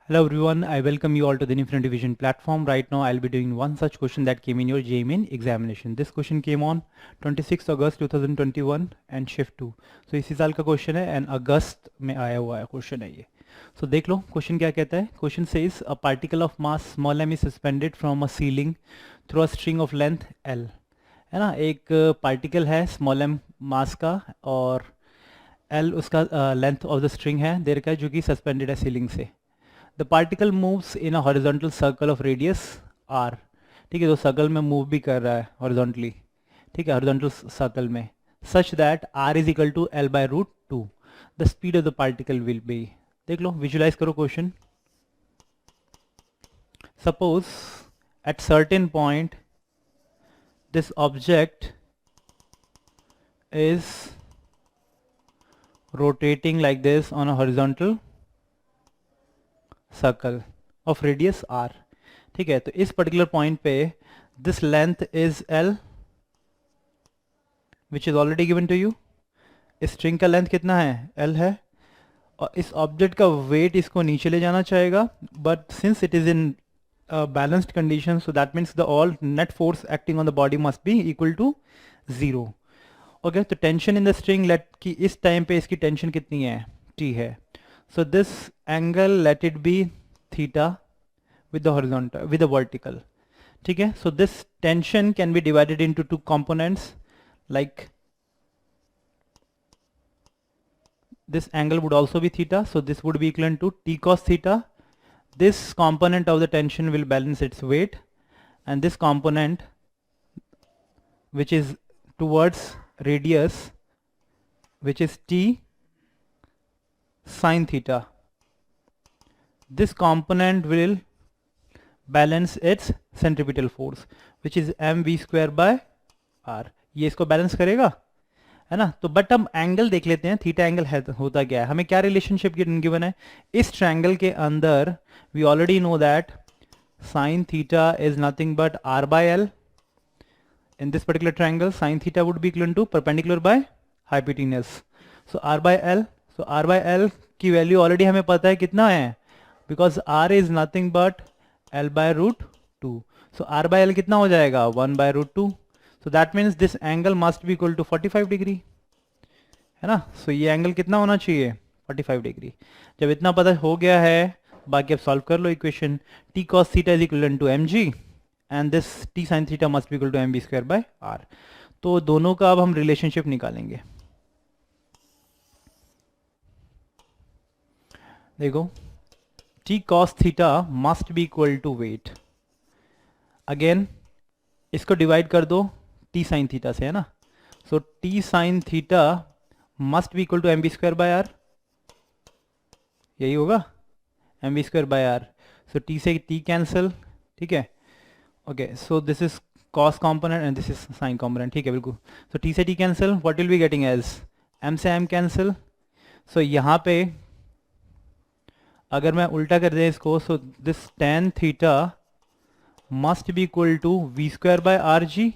Hello everyone, I welcome you all to the Infinite Division platform. Right now I'll be doing one such question that came in your JEE Main examination. This question came on 26 August 2021 and shift 2. So इसी साल का question है and August में आया हुआ है question है ये. So देख लो क्वेश्चन क्या कहता है. Question says a particle of mass small m is suspended from a ceiling through a string of length L. है ना, एक पार्टिकल है स्मॉल m मास का और L उसका लेंथ ऑफ द स्ट्रिंग है देर का जो कि सस्पेंडेड है सीलिंग से. The particle moves in a horizontal circle of radius R. ठीक है, तो सर्कल में मूव भी कर रहा है हॉरिजॉन्टली. ठीक है, हॉरिजॉन्टल सर्कल में such that R is equal to L by root two. The speed of the particle will be. देख लो, विजुलाइज करो question. Suppose at certain point this object is rotating like this on a horizontal circle of radius r. ठीक है, तो इस particular point पे this length is L which is already given to you. इस string का length कितना है? L है. और इस ऑब्जेक्ट का वेट इसको नीचे ले जाना चाहेगा, but since it is in balanced condition so that means the all net force acting on the body must be equal to 0. Okay, तो tension in the string let की इस टाइम पे इसकी टेंशन कितनी है? T है. So this angle let it be theta with the horizontal with the vertical. ठीक है, so this tension can be divided into two components like this angle would also be theta, so this would be equivalent to T cos theta. This component of the tension will balance its weight, and this component which is towards radius which is T sin theta, this component will balance its centripetal force which is mv square by r. ये इसको balance करेगा, है ना. तो but हम angle देख लेते हैं, थीटा एंगल है होता क्या है. हमें क्या रिलेशनशिप गिवन है इस ट्रायंगल के अंदर? We already know that sine theta is nothing but R by L. In this particular triangle sine theta would be equal to perpendicular by hypotenuse. So R by L. So R by L की value already हमें पता है कितना है, because R is nothing but L by root two. So R by L कितना हो जाएगा? 1 by root two. So that means this angle must be equal to 45 degree, है ना. So ये एंगल कितना होना चाहिए? 45 डिग्री. जब इतना पता हो गया है, बाकी अब सॉल्व कर लो equation. T cos theta is equivalent to mg and this T sin theta must be equal to mv square by r. तो दोनों का अब हम रिलेशनशिप निकालेंगे. देखो, T cos theta must be equal to weight. Again इसको divide कर दो T sin थीटा से, है ना. So T sin theta must be equal to mv square by R. यही होगा, mv square by R. So T से T cancel. ठीक है, okay. So this is cos component and this is sine component. ठीक है, बिल्कुल. So T से T cancel. What will be getting as m से m कैंसिल. सो यहाँ पे अगर मैं उल्टा कर दे इसको, so this tan theta must be equal to V square by R G,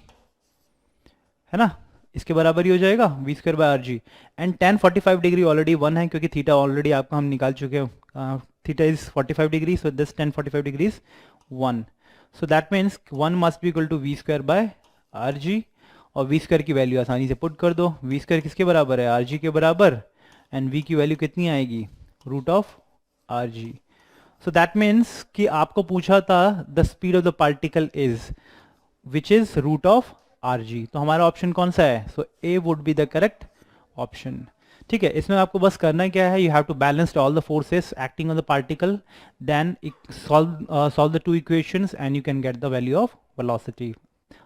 है ना. इसके बराबर ही हो जाएगा V square by R G. And tan 45 degree already 1 है, क्योंकि थीटा ऑलरेडी आपको हम निकाल चुके हैं. Theta is 45 degree, so this tan 45 degree is 1. So that means 1 must be equal to V square by R G. और V square की value आसानी से पुट कर दो. वी स्क्वायर किसके बराबर है? आर जी के बराबर. एंड वी की वैल्यू कितनी आएगी? Root of r g. So that means कि आपको पूछा था the speed of the particle is which is root of r g. तो हमारा ऑप्शन कौन सा है? So a would be the correct option. ठीक है, इसमें आपको बस करना क्या है, you have to balance all the forces acting on the particle, then solve the two equations and you can get the value of velocity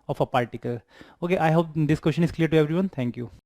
of a particle. Okay, I hope this question is clear to everyone. Thank you.